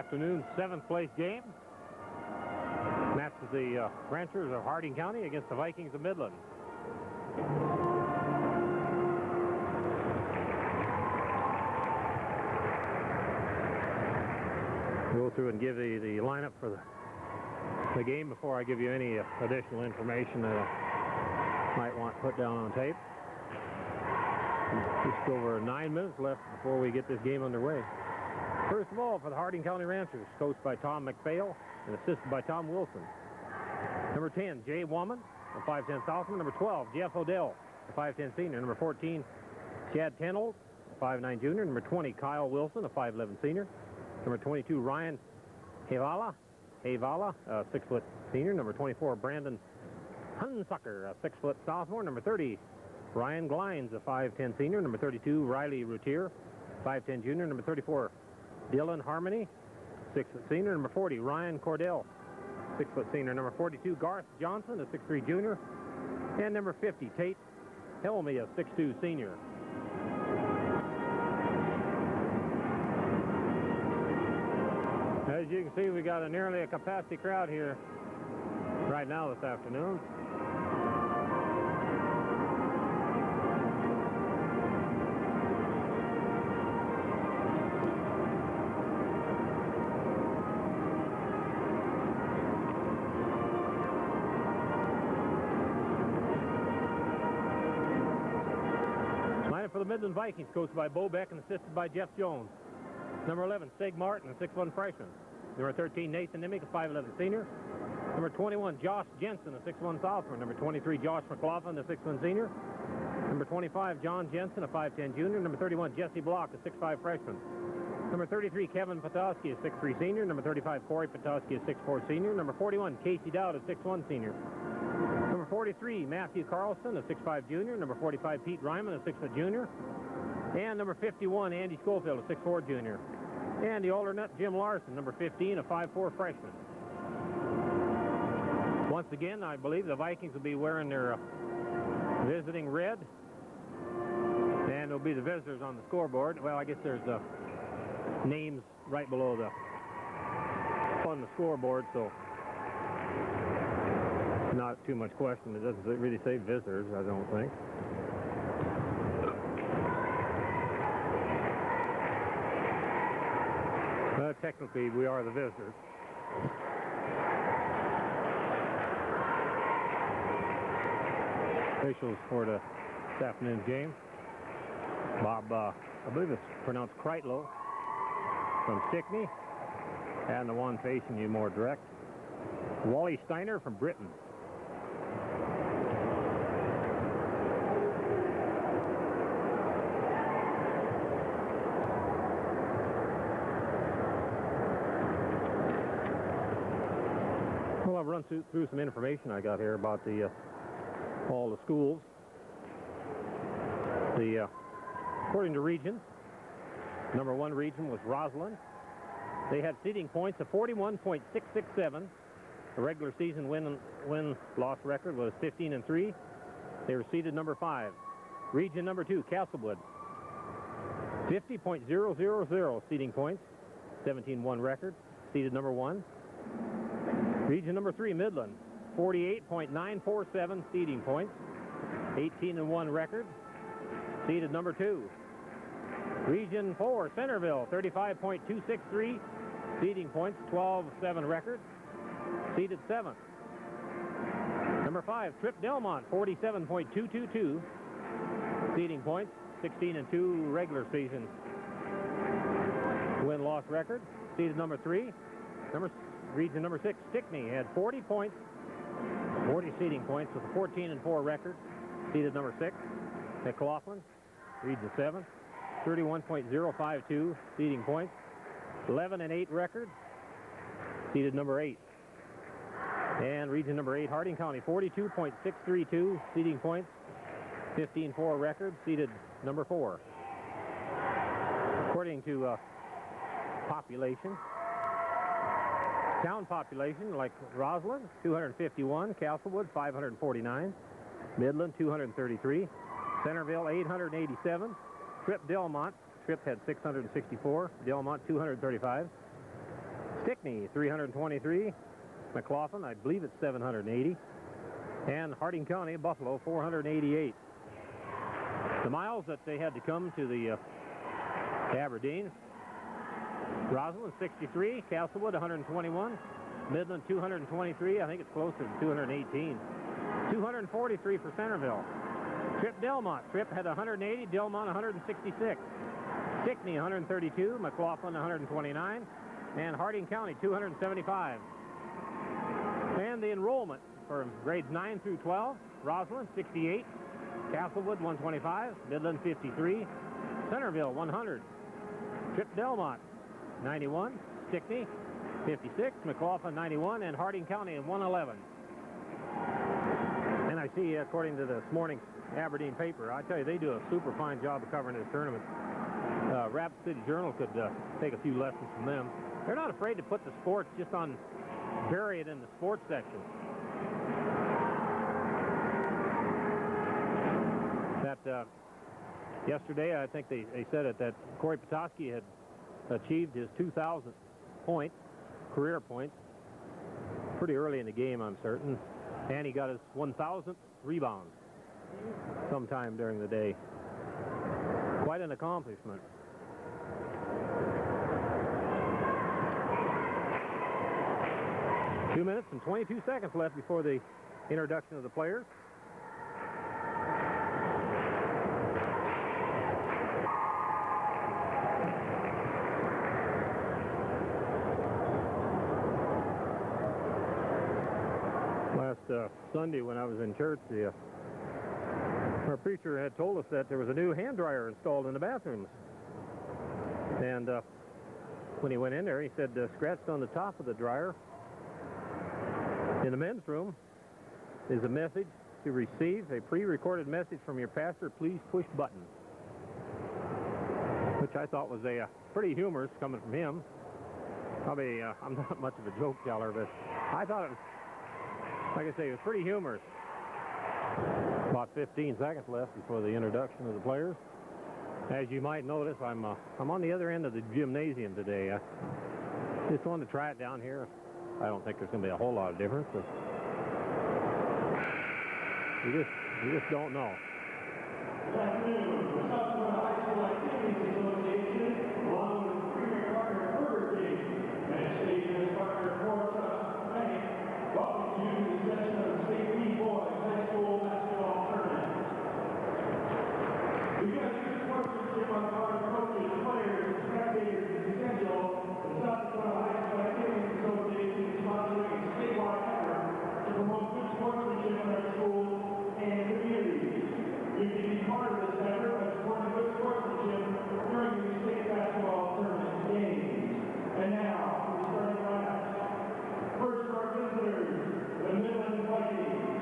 afternoon's 7th place game. That's the Ranchers of Harding County against the Vikings of Midland. Go through and give the lineup for the game before I give you any additional information that I might want put down on tape. Just over 9 minutes left before we get this game underway. First of all, for the Harding County Ranchers, coached by Tom McPhail and assisted by Tom Wilson. Number 10, Jay Woman, a 5'10 sophomore. Number 12, Jeff Odell, a 5'10 senior. Number 14, Chad Tenold, a 5'9 junior. Number 20, Kyle Wilson, a 5'11 senior. Number 22, Ryan Havala, a 6-foot senior. Number 24, Brandon Hunsucker, a 6-foot sophomore. Number 30, Ryan Glines, a 5'10 senior. Number 32, Riley Routier, 5'10 junior. Number 34, Dylan Harmony, 6-foot senior. Number 40, Ryan Cordell, 6-foot senior. Number 42, Garth Johnson, a 6'3 junior. And number 50, Tate Helmy, a 6'2 senior. As you can see, we got nearly a capacity crowd here right now this afternoon. Lineup for the Midland Vikings, coached by Bo Beck and assisted by Jeff Jones. Number 11, Sig Martin, a 6'1 freshman. Number 13, Nathan Nimick, a 5'11 senior. Number 21, Josh Jensen, a 6'1 sophomore. Number 23, Josh McLaughlin, a 6'1 senior. Number 25, John Jensen, a 5'10 junior. Number 31, Jesse Block, a 6'5 freshman. Number 33, Kevin Petoskey, a 6'3 senior. Number 35, Corey Petoskey, a 6'4 senior. Number 41, Casey Dowd, a 6'1 senior. Number 43, Matthew Carlson, a 6'5 junior. Number 45, Pete Ryman, a 6' junior. And number 51, Andy Schofield, a 6'4 junior. And the alternate, Jim Larson, number 15, a 5'4 freshman. Once again, I believe the Vikings will be wearing their visiting red. And it'll be the visitors on the scoreboard. Well, I guess there's names right below on the scoreboard, so not too much question. It doesn't really say visitors, I don't think. Technically, we are the visitors. Officials for this afternoon's game. Bob, I believe it's pronounced Kreitlow from Stickney. And the one facing you more direct, Wally Steiner from Britain. Well, I've run through some information I got here about all the schools. According to regions, number 1 region was Roslyn. They had seeding points of 41.667. The regular season win-loss record was 15-3. They were seeded number 5. Region number 2, Castlewood, 50.000 seeding points, 17-1 record, seeded number 1. Region number 3, Midland, 48.947 seeding points, 18-1 record, seeded number 2. Region 4, Centerville, 35.263 seeding points, 12-7 record, seeded 7th. Number 5, Trip Delmont, 47.222 seeding points, 16-2 regular season win-loss record, seeded number 3. Region number 6, Stickney, had 40 points, 40 seeding points with a 14-4 record, seeded number 6. McLaughlin, region 7, 31.052 seeding points, 11-8 record, seeded number 8. And region number 8, Harding County, 42.632 seeding points, 15-4 record, seeded number 4. According to population, town population, like Roslyn, 251, Castlewood, 549, Midland, 233, Centerville, 887, Trip Delmont, Trip had 664, Delmont, 235, Stickney, 323. McLaughlin, I believe it's 780. And Harding County, Buffalo, 488. The miles that they had to come to the Aberdeen. Roslyn, 63. Castlewood, 121. Midland, 223. I think it's closer to 218. 243 for Centerville. Tripp Delmont. Tripp had 180. Delmont, 166. Stickney, 132. McLaughlin, 129. And Harding County, 275. And the enrollment for grades 9 through 12. Roslyn, 68. Castlewood, 125. Midland, 53. Centerville, 100. Tripp Delmont, 91. Stickney, 56. McLaughlin, 91. And Harding County, 111. And I see, according to this morning's Aberdeen paper, I tell you, they do a super fine job of covering this tournament. Rapid City Journal could take a few lessons from them. They're not afraid to put the sports just on, bury it in the sports section. That yesterday, I think they said it, that Corey Petoskey had achieved his 2,000th point, career point, pretty early in the game, I'm certain. And he got his 1,000th rebound sometime during the day. Quite an accomplishment. Two minutes and 22 seconds left before the introduction of the players. Last Sunday when I was in church, our preacher had told us that there was a new hand dryer installed in the bathrooms. And when he went in there, he said, scratched on the top of the dryer in the men's room is a message to receive a pre-recorded message from your pastor. Please push button. Which I thought was a pretty humorous coming from him. Probably, I'm not much of a joke teller, but I thought it was, like I say, it was pretty humorous. About 15 seconds left before the introduction of the players. As you might notice, I'm on the other end of the gymnasium today. I just wanted to try it down here. I don't think there's going to be a whole lot of difference, but you just don't know. Good afternoon. The Southwood High School Activities Association, along with the Premier Partner Burger King and State Business Partner Forest Bank, welcome you to the session of the State B-Boys High School Basketball Tournament. We've got good sportsmanship on the part of coaches, players, and spectators is essential. The Southwood High School Activities Association is sponsoring a statewide effort to promote good sportsmanship in our schools and communities. You can be part of this effort by supporting good sportsmanship during the state basketball tournament games. And now, for the starting lineups. First for our visitors, the Midland Vikings.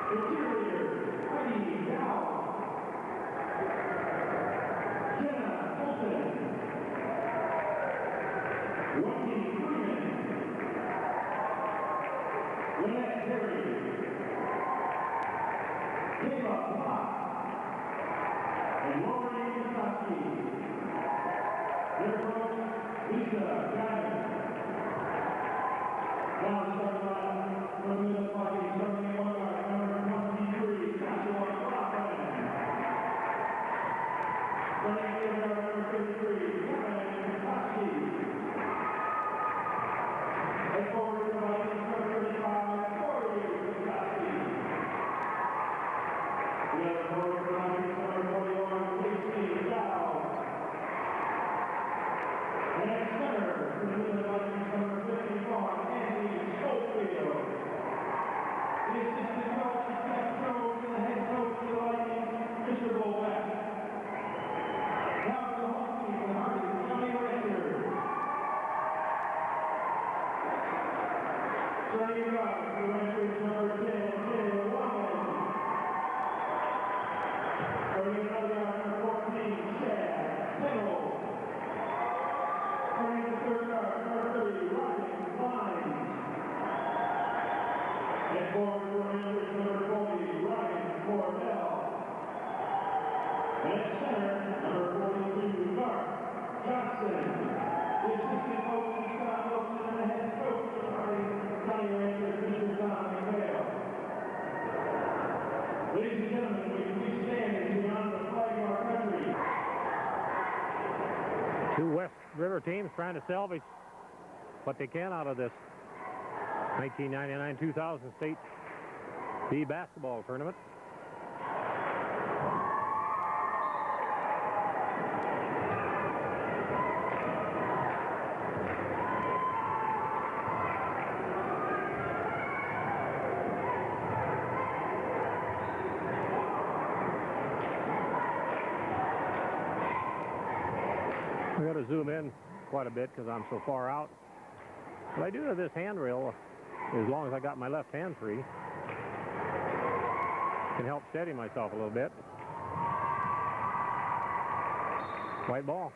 The cheerleaders, Heidi Dow. Jenna Fulton. Wendy Freeman. Lynette Terry. Kayla Pop. And Lori Petoskey. Their coach, Lisa Diamond. Now the starting lineup for the Midland Vikings, starting at one guard, number 23, Joshua Coughlin. Starting at the other guard, number 53, Kevin Petoskey. And forward to the Vikings, number 35, Corey Petoskey. The other forward to the Vikings, number 41, Casey Dow. And at center for the Midland Vikings, number 51, Andy Schofield. The assistant coach is Jeff Jones, and the head coach of the Vikings, Mr. Bolbeck. Now for the home team, the Harding Two West River teams trying to salvage what they can out of this 1999-2000 state B basketball tournament. I got to zoom in quite a bit because I'm so far out. But I do have this handrail, as long as I got my left hand free, can help steady myself a little bit. White ball.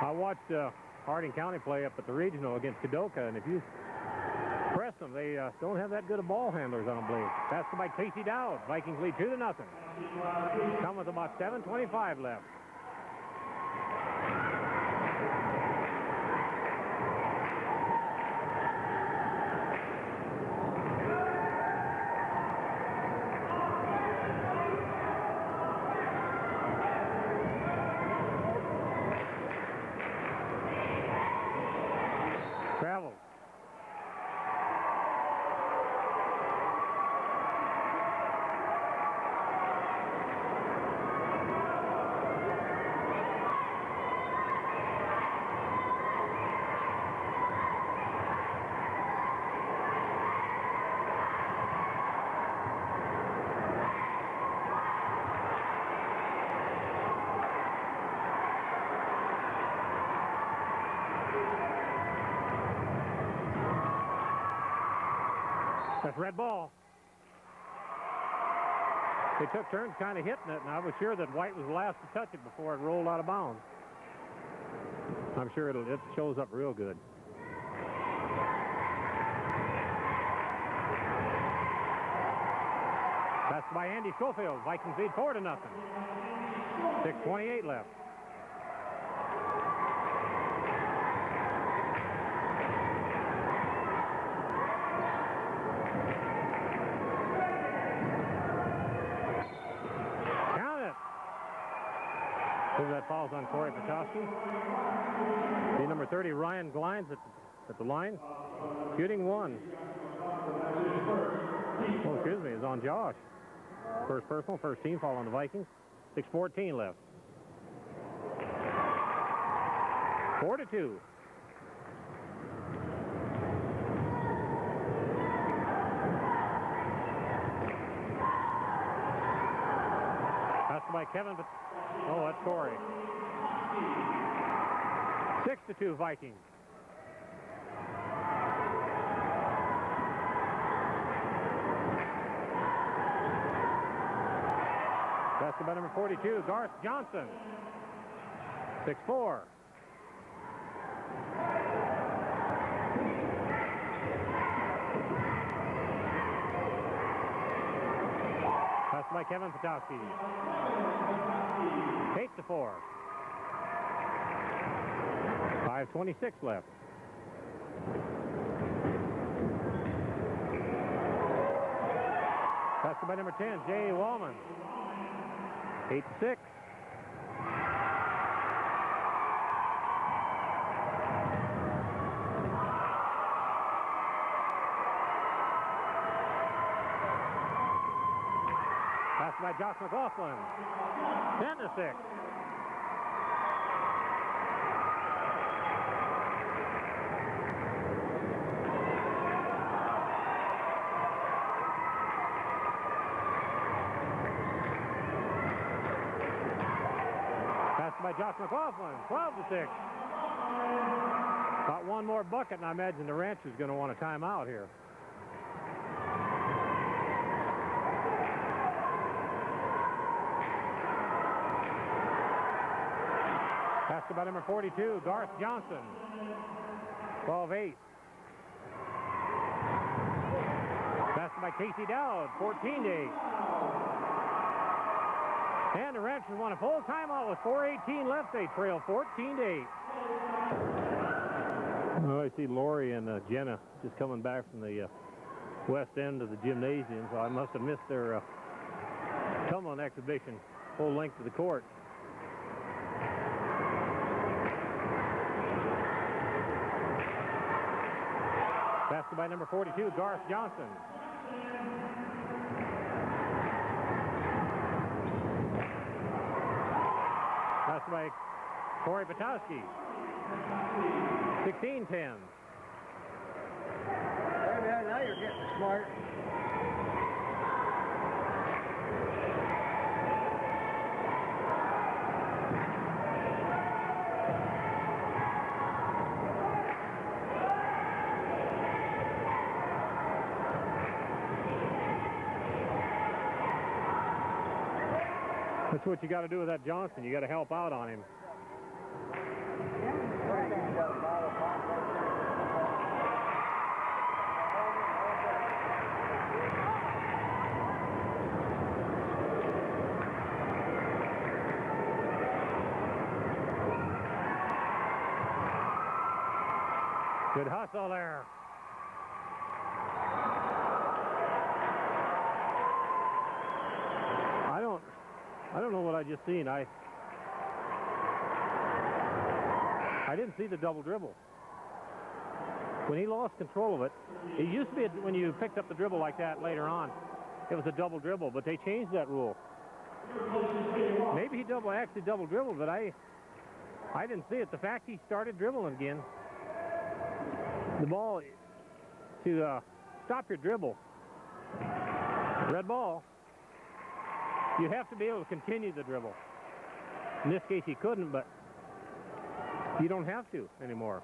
I watched Harding County play up at the regional against Kadoka, and if you press them, they don't have that good of ball handlers, I don't believe. Passed by Casey Dowd. Vikings lead 2-0. Come with about 7:25 left. Travels. That's red ball. They took turns kind of hitting it, and I was sure that White was the last to touch it before it rolled out of bounds. I'm sure it shows up real good. Passed by Andy Schofield. Vikings lead 4-0. 6:28 left. That falls on Corey Petowski. The number 30, Ryan Glines at the line. Shooting one. Oh, excuse me, is on Josh. First personal, first team foul on the Vikings. 6:14 left. 4-2. Passed by Kevin, but oh, that's Corey. 6-2 Vikings. That's by number 42, Garth Johnson. 6-4. Passed by Kevin Petowski. 8-4. 5:26 left. Passed by number 10, Jay Wallman. 8-6. Passed by Josh McLaughlin. 10-6. By Josh McLaughlin, 12-6. About one more bucket, and I imagine the Rancher's going to want a timeout here. Passed by number 42, Garth Johnson. 12-8. Passed by Casey Dowd, 14-8. And the Ranchers want a full timeout with 4:18 left. They trail 14-8. Oh, I see Lori and Jenna just coming back from the west end of the gymnasium, so I must have missed their tumbling exhibition full length of the court. Passed by number 42, Garth Johnson. Passed by Corey Patowski. 16-10. Now you're getting smart. That's what you got to do with that Johnson. You got to help out on him. Good hustle there. I don't know what I just seen. I didn't see the double dribble. When he lost control of it, it used to be when you picked up the dribble like that later on, it was a double dribble, but they changed that rule. Maybe he actually double dribbled, but I didn't see it. The fact he started dribbling again, the ball to stop your dribble, red ball, you have to be able to continue the dribble. In this case, he couldn't, but you don't have to anymore.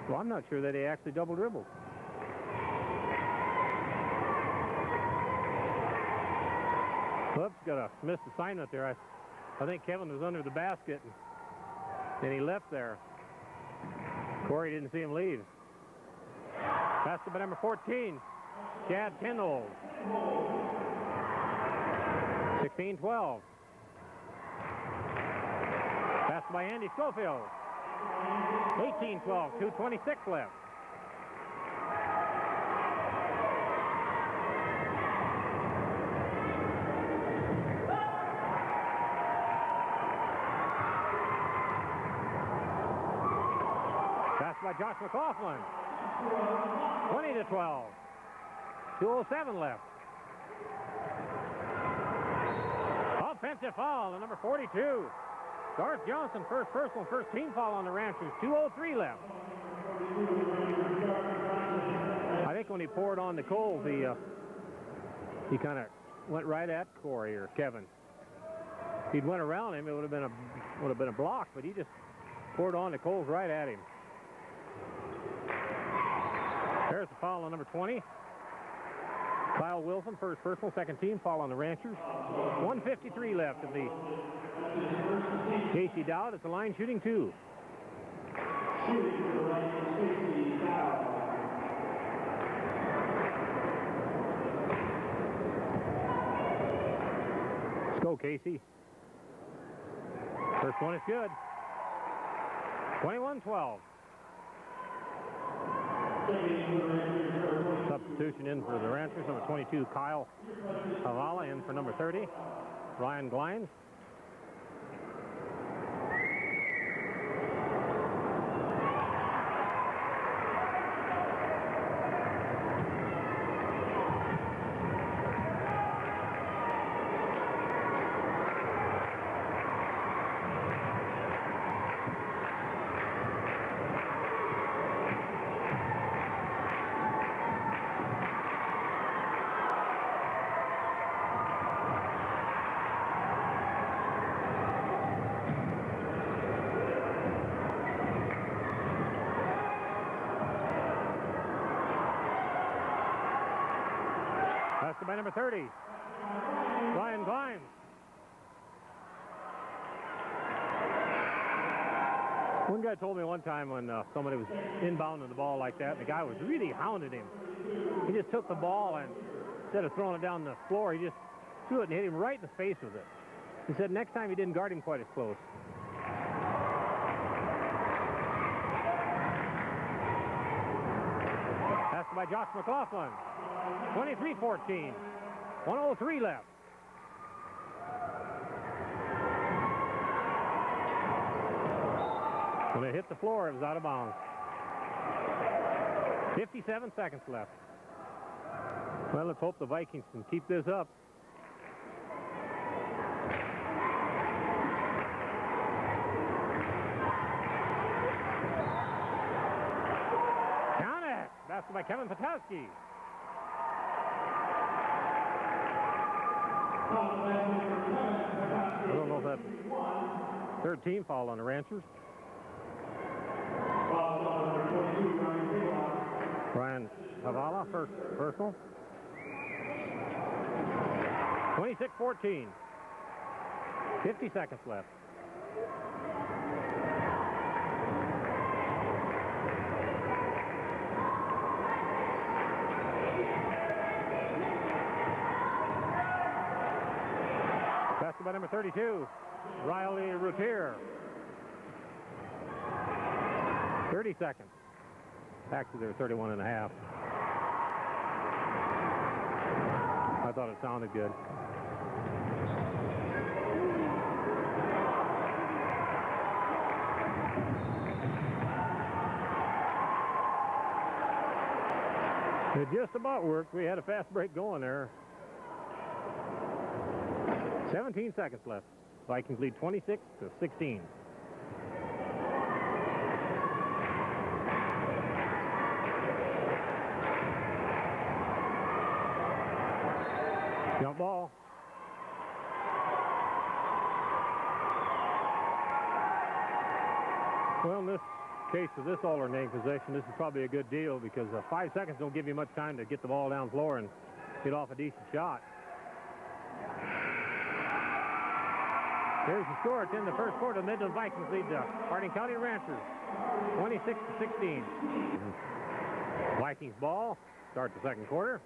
Well, I'm not sure that he actually double dribbled. Whoops, got a missed assignment there. I think Kevin was under the basket, and he left there. Corey didn't see him leave. Passed it by number 14, Chad Kendall. 16-12. Passed by Andy Schofield. 18-12, 2:26 left. Passed by Josh McLaughlin. 20-12. 2:07 left. Offensive foul on number 42. Garth Johnson, first personal, first team foul on the Ranchers. 2:03 left. I think when he poured on the Coles, he kind of went right at Corey or Kevin. If he'd went around him, it would have been a block, but he just poured on the Coles right at him. There's the foul on number 20. Kyle Wilson, first personal, second team foul on the Ranchers. 1:53 left in the Casey Dowd at the line shooting two. Let's go, Casey. First one is good. 21-12. Substitution in for the Ranchers, number 22, Kyle Havala, in for number 30, Ryan Glines. By number 30, Ryan Glines. One guy told me one time when somebody was inbounding the ball like that, and the guy was really hounding him. He just took the ball and instead of throwing it down the floor, he just threw it and hit him right in the face with it. He said next time he didn't guard him quite as close. Passed by Josh McLaughlin. 23-14. 1:03 left. When it hit the floor, it was out of bounds. 57 seconds left. Well, let's hope the Vikings can keep this up. Count it! Basket by Kevin Patowski. I don't know if that's third team foul on the Ranchers. Brian Havala, first personal. 26-14. 50 seconds left. Basket by number 32, Riley Routier. 30 seconds. Actually, they're 31 and a half. I thought it sounded good. It just about worked. We had a fast break going there. 17 seconds left. Vikings lead 26-16. Jump ball. Well, in this case of this alternating possession, this is probably a good deal because 5 seconds don't give you much time to get the ball down floor and get off a decent shot. Here's the score. It's in the first quarter. Midland Vikings lead the Harding County Ranchers 26-16. Vikings ball. Start the second quarter.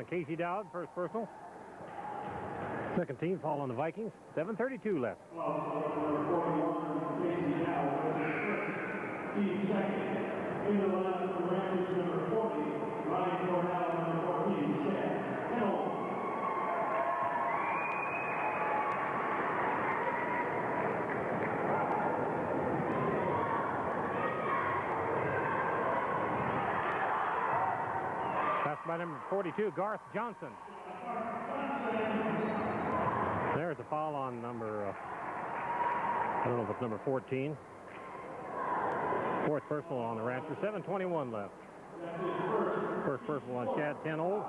Casey Dowd, first personal. Second team foul on the Vikings. 7:32 left. By number 42, Garth Johnson. There's a foul on number, I don't know if it's number 14. Fourth personal on the Ranchers. 7:21 left. First personal on Chad Tenold.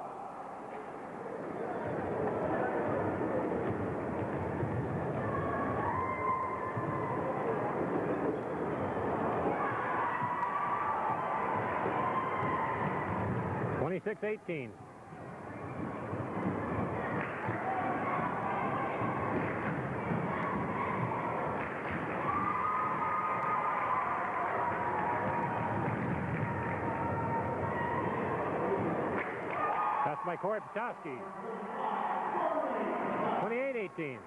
(26-18). That's by Corey Patowski. 28-18.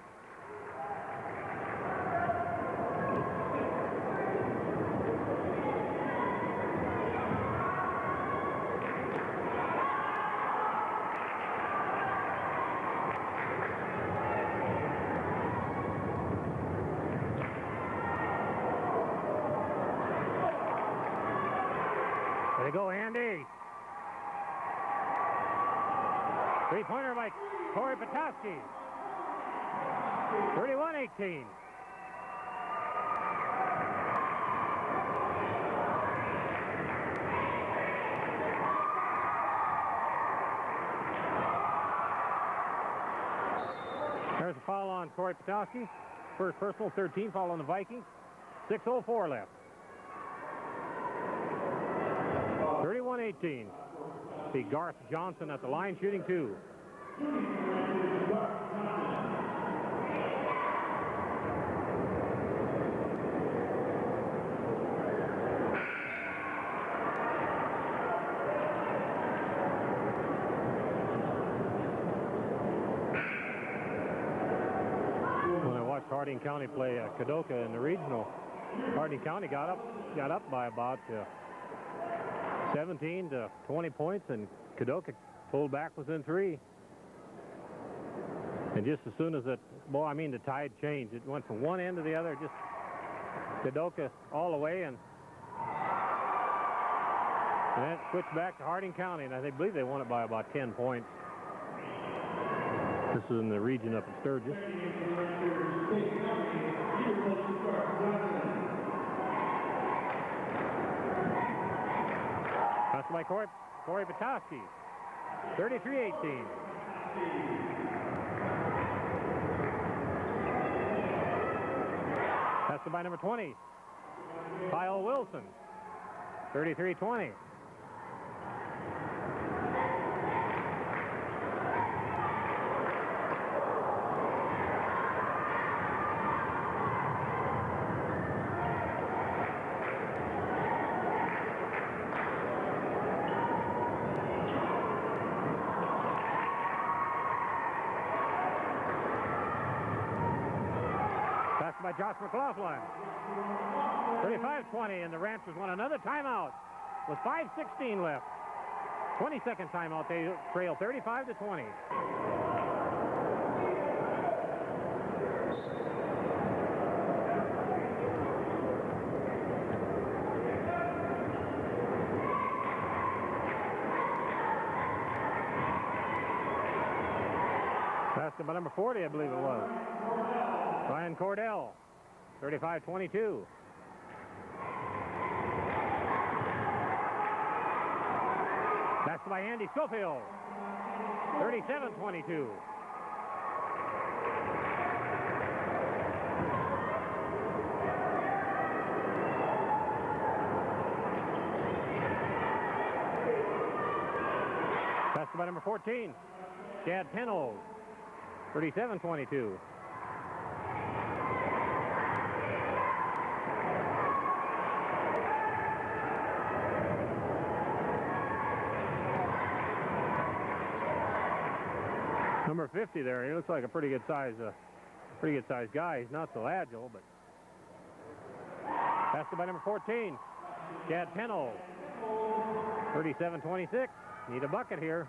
There you go, Andy. Three-pointer by Corey Patowski. 31-18. on Corey Patowski. First personal, 13 foul on the Vikings. 6:04 left. 31-18. See Garth Johnson at the line shooting 2. Harding County play Kadoka in the regional. Harding County got up by about 17 to 20 points, and Kadoka pulled back within 3. And just as soon as the tide changed, it went from one end to the other, just Kadoka all the way, and then it switched back to Harding County, and I believe they won it by about 10 points. This is in the region up in Sturgis. That's by Corey Patowski. 33-18. That's by number 20, Kyle Wilson. 33-20. By Josh McLaughlin. 35-20, and the Ranchers won another timeout with 5:16 left. 22nd timeout. They trail 35-20. Basket by number 40, I believe it was. Ryan Cordell, 35-22. That's by Andy Schofield, 37-22. That's by number 14, Chad Pennold, 37-22. Number 50 there. He looks like a pretty good size guy. He's not so agile, but passed it by number 14, Chad Pennold. 37-26. Need a bucket here.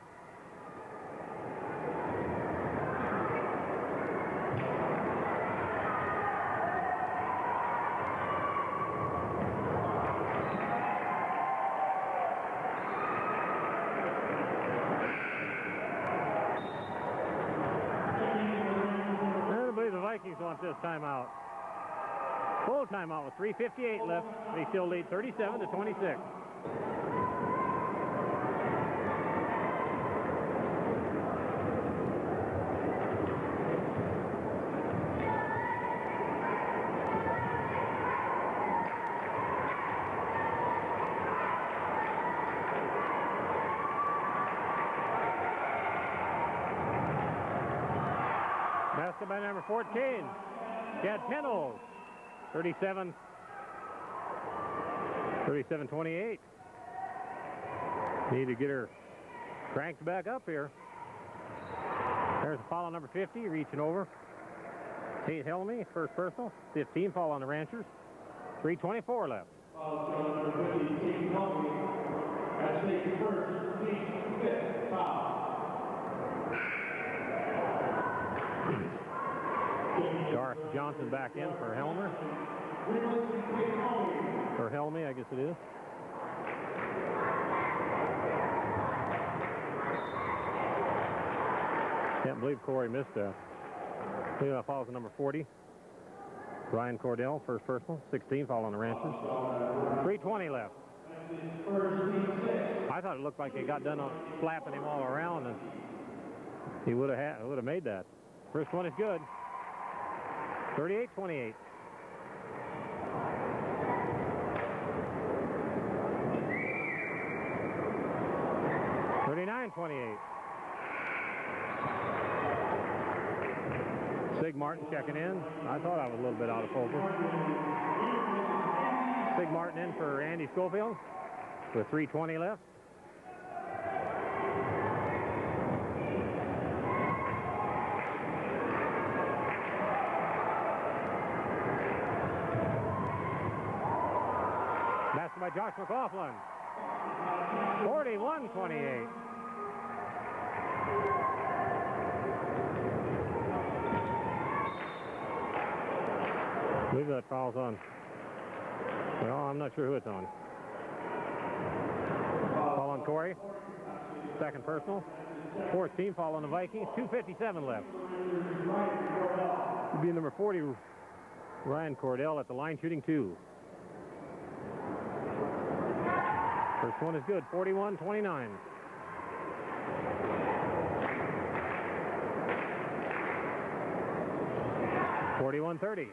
Want this timeout. Full timeout with 3:58 left. They still lead 37-26. Basket by number 14, Chad Pennold, 37-28. Need to get her cranked back up here. There's a foul on number 50, reaching over. Tate Helmy, first personal. 15 foul on the Ranchers. 3:24 left. That's the first, 5th foul. Garth Johnson back in for Helmer. Or Helmy, I guess it is. Can't believe Corey missed that. Cleanup fouls on number 40. Ryan Cordell, first personal. 16 foul on the Ranchers. 3:20 left. I thought it looked like they got done on slapping him all around, and he would have made that. First one is good. 38-28. Sig Martin checking in. I thought I was a little bit out of focus. Sig Martin in for Andy Schofield with 3:20 left. Mastered by Josh McLaughlin. 41-28. I believe that foul's on. Well, I'm not sure who it's on. Foul on Corey. Second personal. Fourth team foul on the Vikings. 2:57 left. It'll be number 40, Ryan Cordell, at the line shooting 2. First one is good. 41-29. (41-30).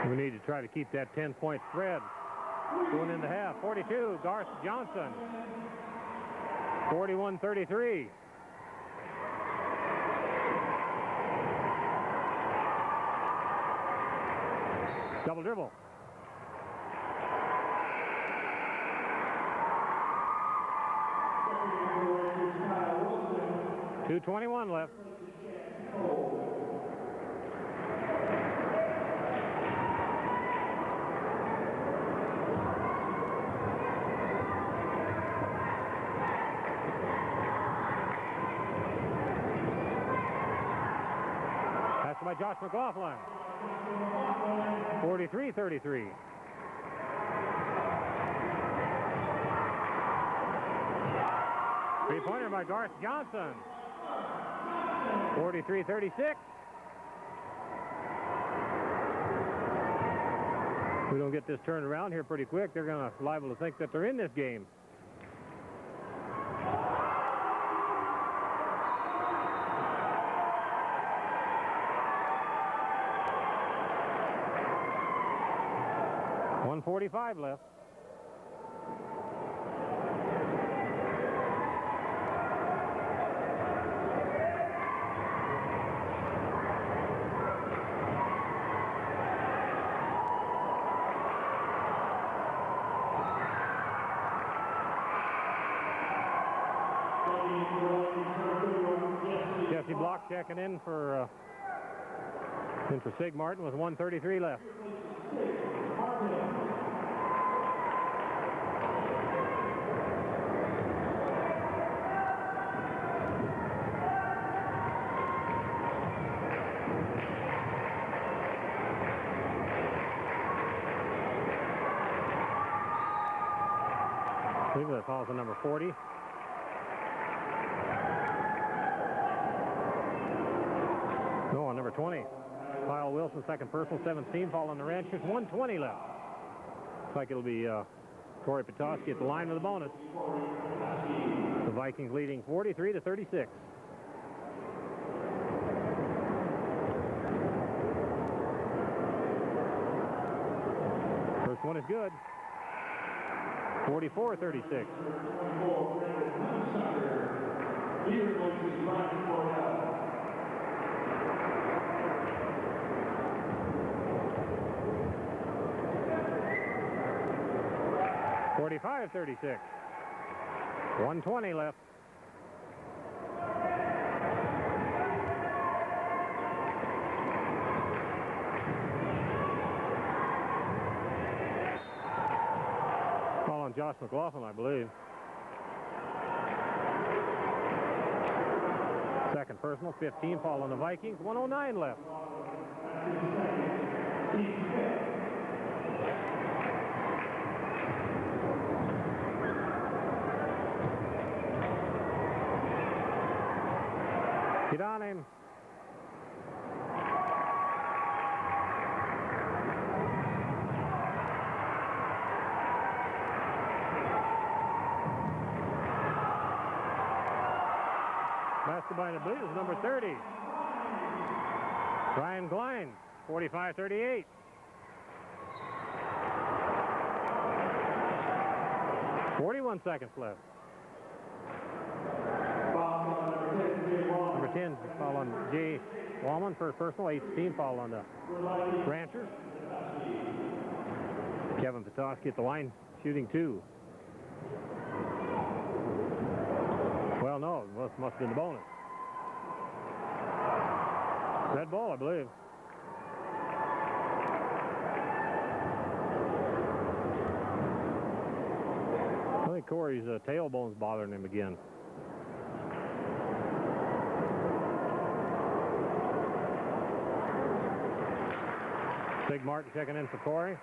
We need to try to keep that 10-point spread going into half. 42, Garth Johnson. 41-33. Double dribble. .221 left. By Josh McLaughlin. 43-33. Three-pointer by Garth Johnson. 43-36. If we don't get this turned around here pretty quick, they're going to liable to think that they're in this game. .145 left. Jesse Block checking in for Sig Martin with 1:33 left. I believe that falls on number 40. No, on number 20. Kyle Wilson, second personal, 17, foul on the Ranchers, 1:20 left. Looks like it'll be Corey Petoskey at the line with a bonus. The Vikings leading 43-36. First one is good. 44-36. .45-36. 1:20 left. Ball on Josh McLaughlin, I believe. Second personal, 15, foul on the Vikings, 1:09 left. Get on him. Basketball, I believe, is number 30. Ryan Glines, 45-38. .41 seconds left. Number 10 foul on Jay Wallman, first personal. 18 foul on the Ranchers. Kevin Petoskey at the line, shooting 2. Well, no, it must have been the bonus. Red ball, I believe. I think Corey's tailbone's bothering him again. Sig Martin checking in for Corey.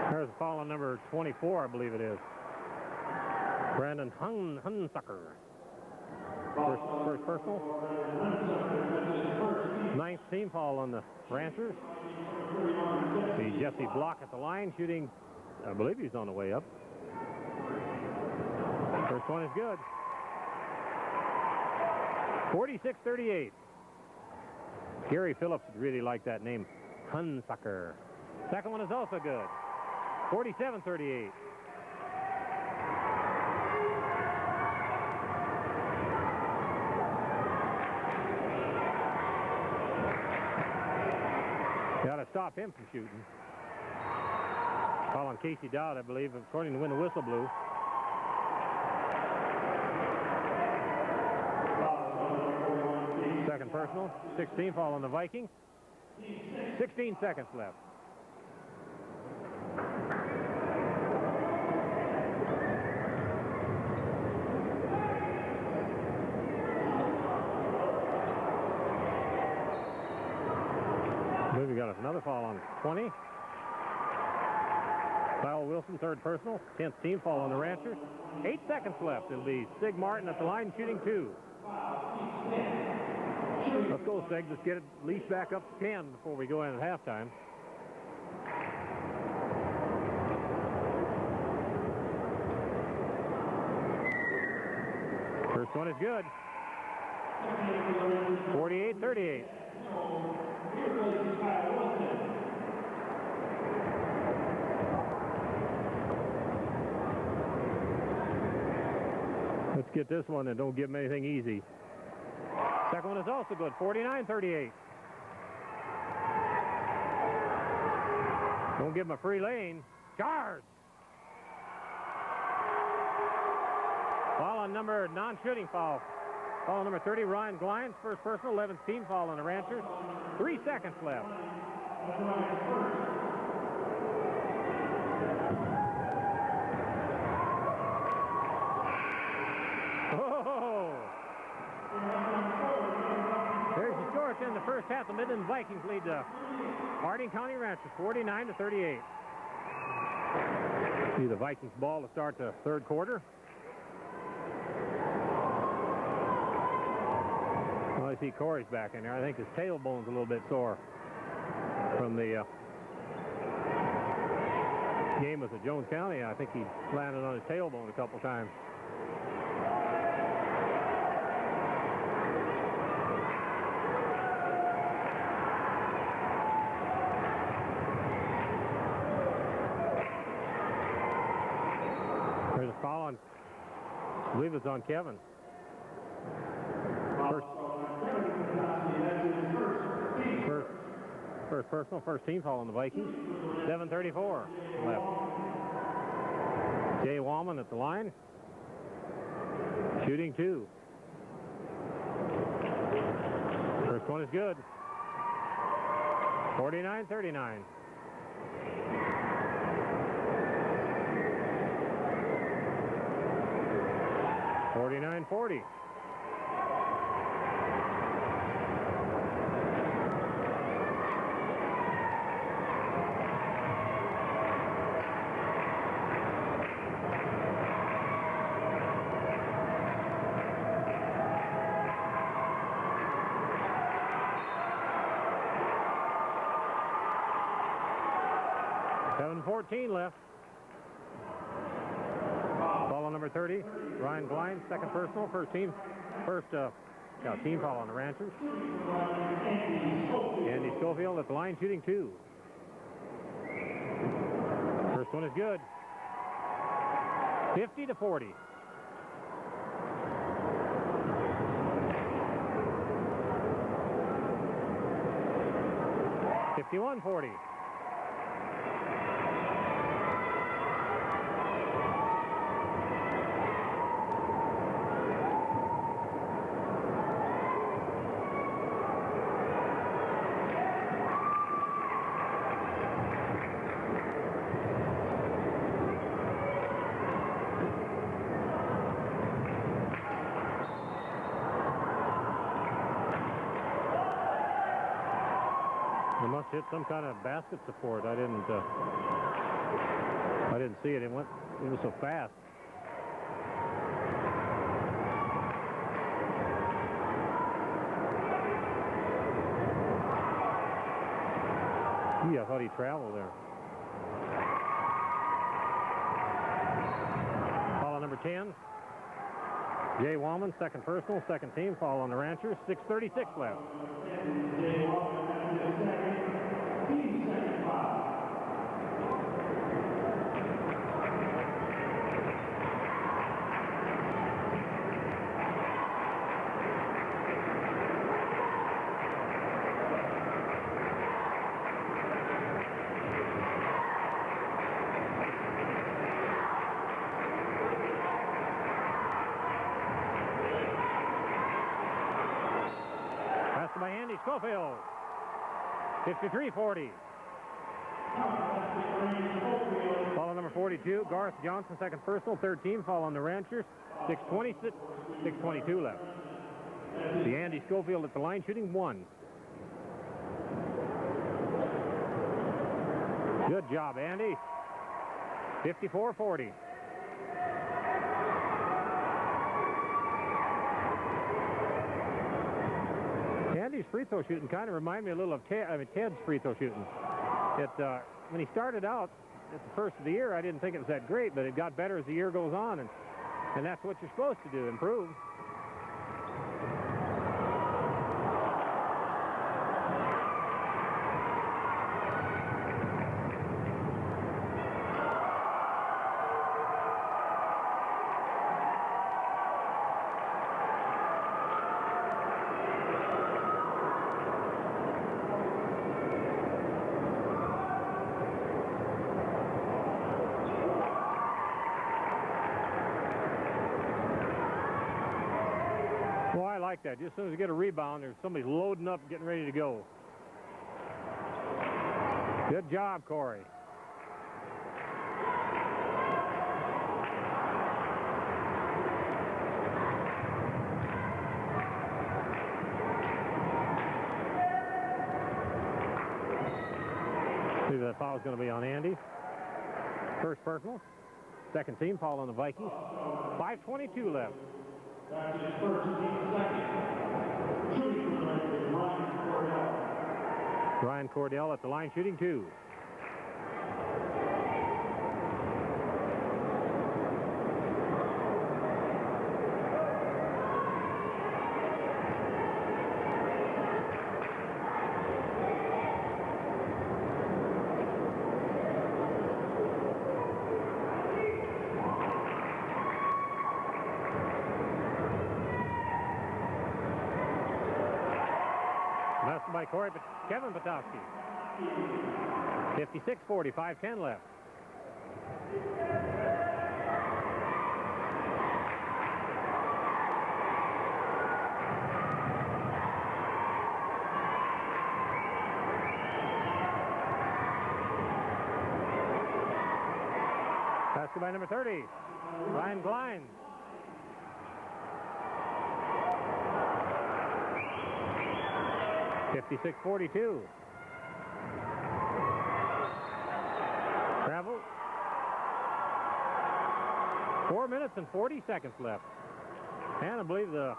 There's a foul on number 24, I believe it is. Brandon Hunsucker. First personal. 9th team foul on the Ranchers. See Jesse Block at the line shooting. I believe he's on the way up. First one is good. 46-38. Gary Phillips would really like that name, Hunsucker. Second one is also good. 47-38. Got to stop him from shooting. Foul on Casey Dowd, I believe, according to when the whistle blew. Second personal. 16 foul on the Vikings. 16 seconds left. We got another foul on 20. Kyle Wilson, third personal. 10th team foul on the Ranchers. 8 seconds left. It'll be Sig Martin at the line shooting 2. Let's go, Sig. Let's get it at least back up to 10 before we go in at halftime. First one is good. 48-38. Let's get this one and don't give him anything easy. Second one is also good. 49-38. Don't give him a free lane. Charge! Foul on number non-shooting foul. Foul on number 30, Ryan Glines, first personal, 11th team foul on the Ranchers. 3 seconds left. Oh! There's the score. It's in the first half. The Midland Vikings lead the Harding County Ranchers 49-38. See the Vikings ball to start the third quarter. Well, I see Corey's back in there. I think his tailbone's a little bit sore from the game with the Jones County. I think he landed on his tailbone a couple times. There's a foul on, I believe it's on Kevin. First personal, first team foul on the Vikings. 7:34 left. Jay Wallman at the line. Shooting 2. First one is good. 49-39. 39-40. .14 left. Ball on number 30, Ryan Glines, second personal, team foul on the Ranchers. Andy Schofield at the line shooting 2. First one is good. 50-40. .51-40. They must hit some kind of basket support. I didn't see it. It was so fast. Gee, I thought he traveled there. Foul on number 10. Jay Wallman, second personal, second team. Foul on the Ranchers. 6:36 left. By Andy Schofield. 53-40. Foul on number 42, Garth Johnson, second personal, third team. Foul on the Ranchers. 6:22 left. The Andy Schofield at the line shooting 1. Good job, Andy. 54-40. Andy's free throw shooting kind of reminded me a little of Ted's free throw shooting. When he started out at the first of the year, I didn't think it was that great, but it got better as the year goes on, and that's what you're supposed to do, improve. Well, I like that. Just as soon as you get a rebound, there's somebody loading up, getting ready to go. Good job, Corey. See, that foul is going to be on Andy. First personal. Second team foul on the Vikings. 5:22 left. That's his first team second. Shooting tonight is Ryan Cordell. Ryan Cordell at the line shooting 2. By Corey, but Kevin Patowski. 56-40, 5:10 left. Basket by number 30, Ryan Glines. 56-42. Travel. 4 minutes and 40 seconds left. And I believe the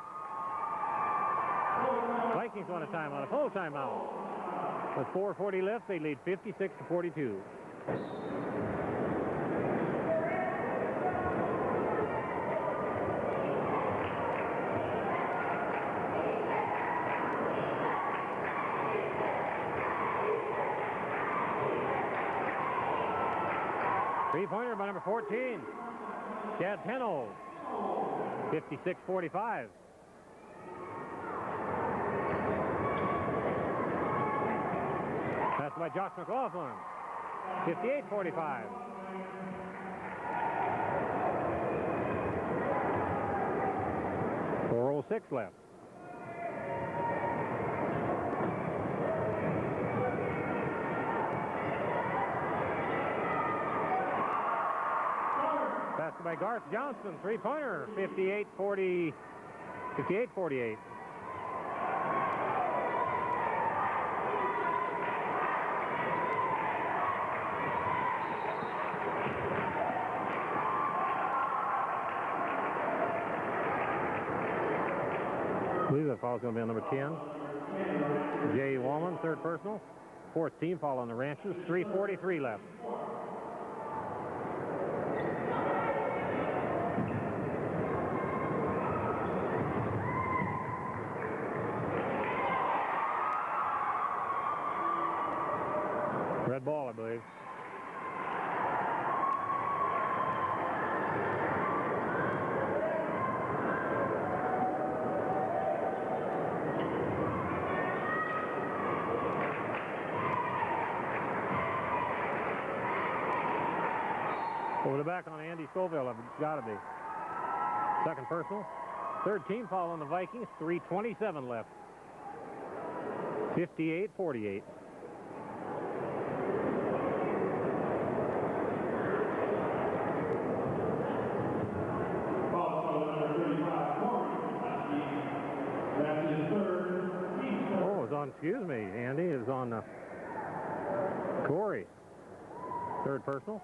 Vikings want a timeout, a full timeout. With 4:40 left, they lead 56-42. Three-pointer by number 14, Chad Pennold, 56-45. Passed by Josh McLaughlin, 58-45. .406 left. Passed by Garth Johnson, three-pointer, 58-48. I believe that foul is going to be on number 10. Jay Wallman, third personal. Fourth team foul on the Ranchers. 3:43 left. Red ball, I believe. Over the back on Andy Scoville, it's got to be. Second personal. Third team foul on the Vikings, 3:27 left. 58-48. Oh, it's on, excuse me, Andy, it's on Corey. Third personal.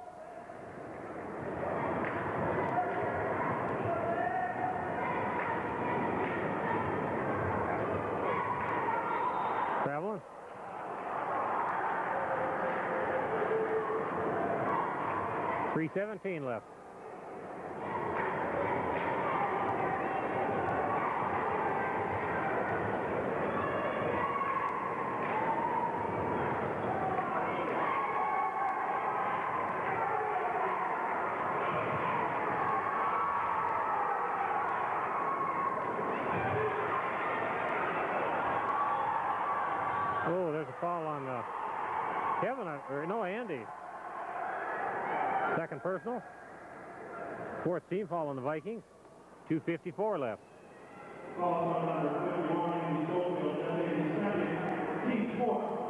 Traveling. .317 left. Oh, there's a foul on Kevin, or no, Andy. Second personal. Fourth team foul on the Vikings. 2:54 left. Foul on number 51, Andy Schofield, team fourth.